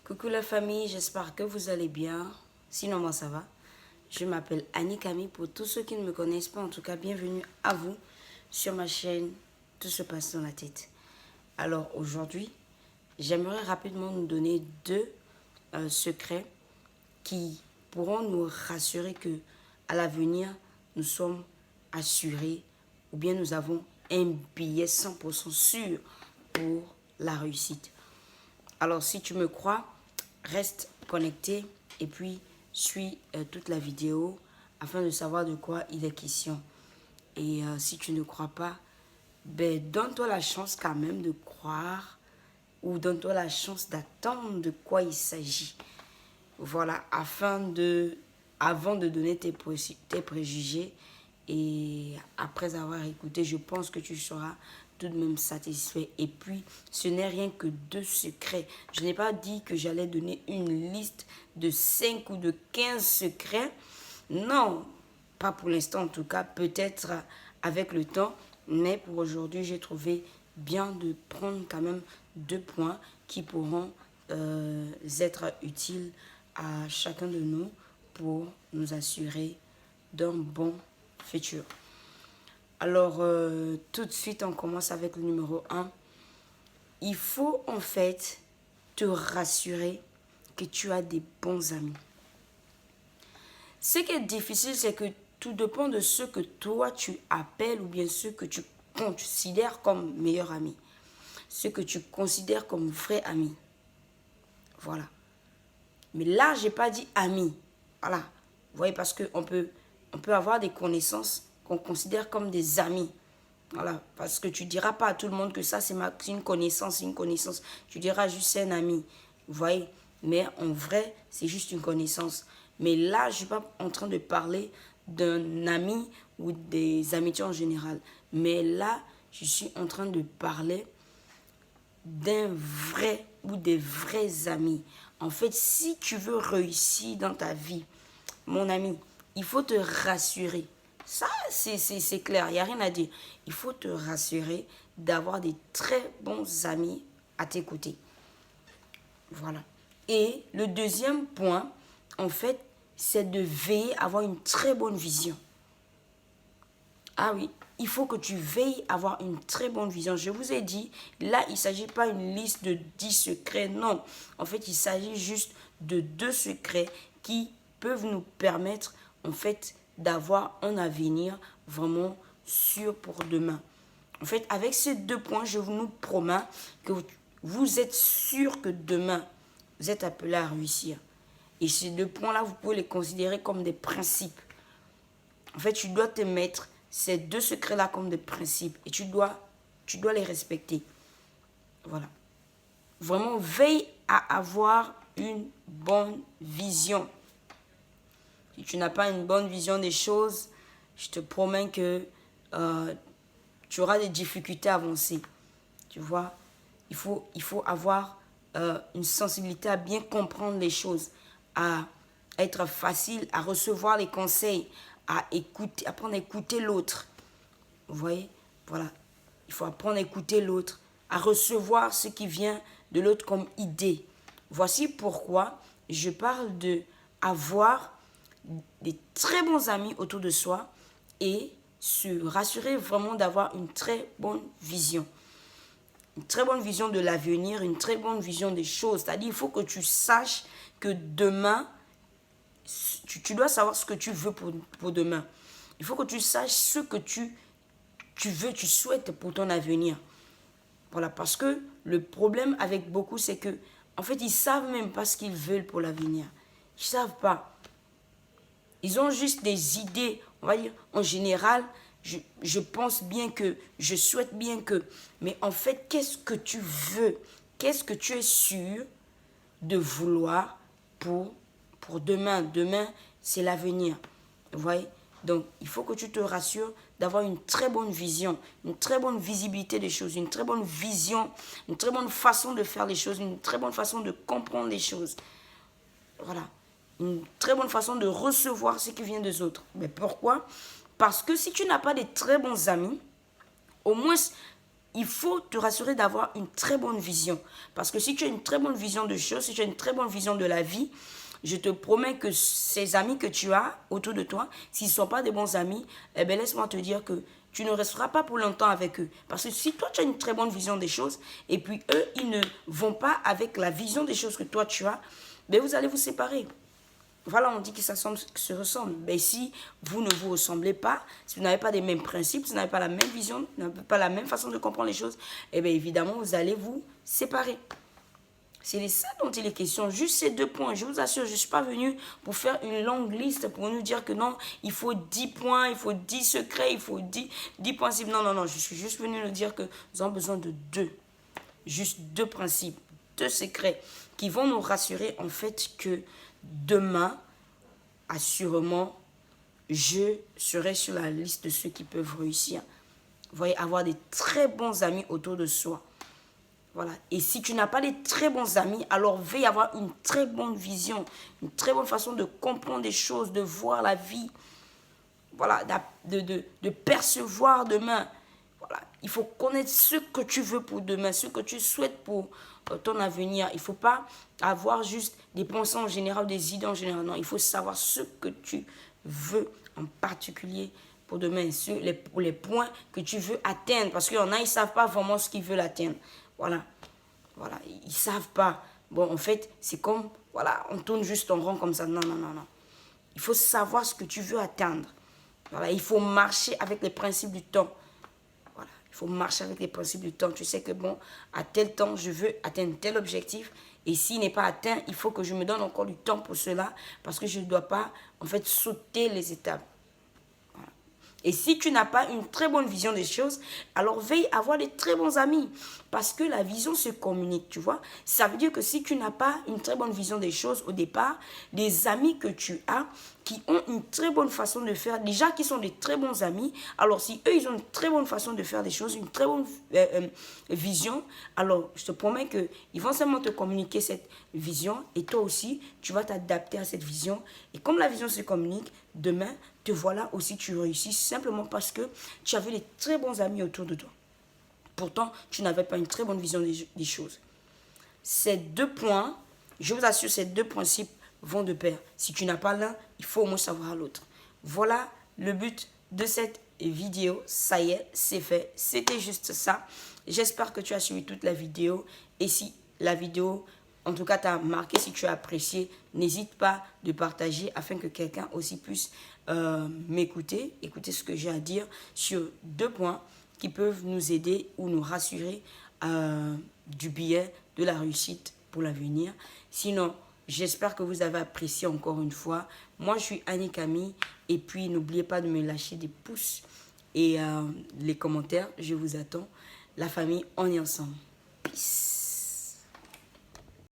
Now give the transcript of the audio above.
Coucou la famille, j'espère que vous allez bien. Sinon moi ça va. Je m'appelle Annie Camille. Pour tous ceux qui ne me connaissent pas, en tout cas, bienvenue à vous sur ma chaîne Tout se passe dans la tête. Alors aujourd'hui, j'aimerais rapidement nous donner deux secrets qui pourront nous rassurer que à l'avenir, nous sommes assurés ou bien nous avons un billet 100% sûr pour la réussite. Alors si tu me crois, reste connecté et puis suis toute la vidéo afin de savoir de quoi il est question. Et si tu ne crois pas, ben donne-toi la chance quand même de croire ou donne-toi la chance d'attendre de quoi il s'agit. Voilà, avant de donner tes préjugés et après avoir écouté, je pense que tu seras tout de même satisfait. Et puis, ce n'est rien que deux secrets. Je n'ai pas dit que j'allais donner une liste de 5 ou de 15 secrets. Non, pas pour l'instant en tout cas, peut-être avec le temps. Mais pour aujourd'hui, j'ai trouvé bien de prendre quand même deux points qui pourront être utiles à chacun de nous pour nous assurer d'un bon futur. Alors, tout de suite, on commence avec le numéro 1. Il faut en fait te rassurer que tu as des bons amis. Ce qui est difficile, c'est que tout dépend de ce que toi tu appelles ou bien ce que tu considères comme meilleur ami. Ce que tu considères comme vrai ami. Voilà. Mais là, je n'ai pas dit ami. Voilà. Vous voyez, parce qu'on peut avoir des connaissances qu'on considère comme des amis. Voilà. Parce que tu ne diras pas à tout le monde que ça, c'est une connaissance, une connaissance. Tu diras juste c'est un ami. Vous voyez. Mais en vrai, c'est juste une connaissance. Mais là, je ne suis pas en train de parler d'un ami ou des amitiés en général. Mais là, je suis en train de parler d'un vrai ou des vrais amis. En fait, si tu veux réussir dans ta vie, mon ami, il faut te rassurer. Ça, c'est clair, il n'y a rien à dire. Il faut te rassurer d'avoir des très bons amis à tes côtés. Voilà. Et le deuxième point, en fait, c'est de veiller à avoir une très bonne vision. Ah oui, il faut que tu veilles à avoir une très bonne vision. Je vous ai dit, là, il ne s'agit pas d'une liste de 10 secrets. Non, en fait, il s'agit juste de deux secrets qui peuvent nous permettre, en fait, d'avoir un avenir vraiment sûr pour demain. En fait, avec ces deux points, je vous promets que vous êtes sûr que demain, vous êtes appelé à réussir. Et ces deux points-là, vous pouvez les considérer comme des principes. En fait, tu dois te mettre ces deux secrets-là comme des principes et tu dois les respecter. Voilà. Vraiment, veille à avoir une bonne vision. Si tu n'as pas une bonne vision des choses, je te promets que tu auras des difficultés à avancer. Tu vois, il faut avoir une sensibilité à bien comprendre les choses, à être facile, à recevoir les conseils, à écouter, apprendre à écouter l'autre. Vous voyez? Voilà. Il faut apprendre à écouter l'autre, à recevoir ce qui vient de l'autre comme idée. Voici pourquoi je parle de avoir des très bons amis autour de soi et se rassurer vraiment d'avoir une très bonne vision. Une très bonne vision de l'avenir, une très bonne vision des choses. C'est-à-dire, il faut que tu saches que demain, tu dois savoir ce que tu veux pour demain. Il faut que tu saches ce que tu veux, tu souhaites pour ton avenir. Voilà, parce que le problème avec beaucoup, c'est que, en fait, ils ne savent même pas ce qu'ils veulent pour l'avenir. Ils ne savent pas. Ils ont juste des idées, on va dire, en général, je pense bien que, je souhaite bien que. Mais en fait, qu'est-ce que tu veux? Qu'est-ce que tu es sûr de vouloir pour demain? Demain, c'est l'avenir. Vous voyez? Donc, il faut que tu te rassures d'avoir une très bonne vision, une très bonne visibilité des choses, une très bonne vision, une très bonne façon de faire les choses, une très bonne façon de comprendre les choses. Voilà. Une très bonne façon de recevoir ce qui vient des autres. Mais pourquoi? Parce que si tu n'as pas de très bons amis, au moins, il faut te rassurer d'avoir une très bonne vision. Parce que si tu as une très bonne vision de choses, si tu as une très bonne vision de la vie, je te promets que ces amis que tu as autour de toi, s'ils ne sont pas des bons amis, eh bien laisse-moi te dire que tu ne resteras pas pour longtemps avec eux. Parce que si toi tu as une très bonne vision des choses, et puis eux, ils ne vont pas avec la vision des choses que toi tu as, bien vous allez vous séparer. Voilà, on dit que ça se ressemble. Mais si vous ne vous ressemblez pas, si vous n'avez pas les mêmes principes, si vous n'avez pas la même vision, vous n'avez pas la même façon de comprendre les choses, eh bien évidemment, vous allez vous séparer. C'est de ça dont il est question. Juste ces 2 points. Je vous assure, je ne suis pas venue pour faire une longue liste, pour nous dire que non, il faut 10 points, il faut 10 secrets, il faut 10 principes. Non, non, non. Je suis juste venue nous dire que nous avons besoin de 2. Juste 2 principes, 2 secrets qui vont nous rassurer en fait que demain, assurément, je serai sur la liste de ceux qui peuvent réussir. Vous voyez, avoir des très bons amis autour de soi. Voilà. Et si tu n'as pas de très bons amis, alors veille avoir une très bonne vision, une très bonne façon de comprendre des choses, de voir la vie, voilà, de percevoir demain. Voilà. Il faut connaître ce que tu veux pour demain, ce que tu souhaites pour ton avenir. Il ne faut pas avoir juste des pensées en général, des idées en général. Non, il faut savoir ce que tu veux en particulier pour demain, pour les points que tu veux atteindre. Parce qu'il y en a, ils ne savent pas vraiment ce qu'ils veulent atteindre. Voilà. Voilà. Ils ne savent pas. Bon, en fait, c'est comme, voilà, on tourne juste en rond comme ça. Non, non, non, non. Il faut savoir ce que tu veux atteindre. Voilà. Il faut marcher avec les principes du temps. Voilà. Il faut marcher avec les principes du temps. Tu sais que, bon, à tel temps, je veux atteindre tel objectif. Et s'il n'est pas atteint, il faut que je me donne encore du temps pour cela. Parce que je ne dois pas, en fait, sauter les étapes. Et si tu n'as pas une très bonne vision des choses, alors veille à avoir des très bons amis. Parce que la vision se communique, tu vois. Ça veut dire que si tu n'as pas une très bonne vision des choses au départ, les amis que tu as, qui ont une très bonne façon de faire, déjà qui sont des très bons amis, alors si eux, ils ont une très bonne façon de faire des choses, une très bonne vision, alors je te promets qu'ils vont seulement te communiquer cette vision et toi aussi, tu vas t'adapter à cette vision. Et comme la vision se communique, demain, te voilà aussi, tu réussis simplement parce que tu avais des très bons amis autour de toi. Pourtant, tu n'avais pas une très bonne vision des choses. Ces 2 points, je vous assure, ces 2 principes vont de pair. Si tu n'as pas l'un, il faut au moins savoir l'autre. Voilà le but de cette vidéo. Ça y est, c'est fait. C'était juste ça. J'espère que tu as suivi toute la vidéo. Et si la vidéo, en tout cas, t'a marqué, si tu as apprécié, n'hésite pas de partager afin que quelqu'un aussi puisse m'écouter, écouter ce que j'ai à dire sur 2 points qui peuvent nous aider ou nous rassurer du biais de la réussite pour l'avenir. Sinon, j'espère que vous avez apprécié encore une fois. Moi, je suis Annie Camille. Et puis, n'oubliez pas de me lâcher des pouces et les commentaires. Je vous attends. La famille, on est ensemble. Peace.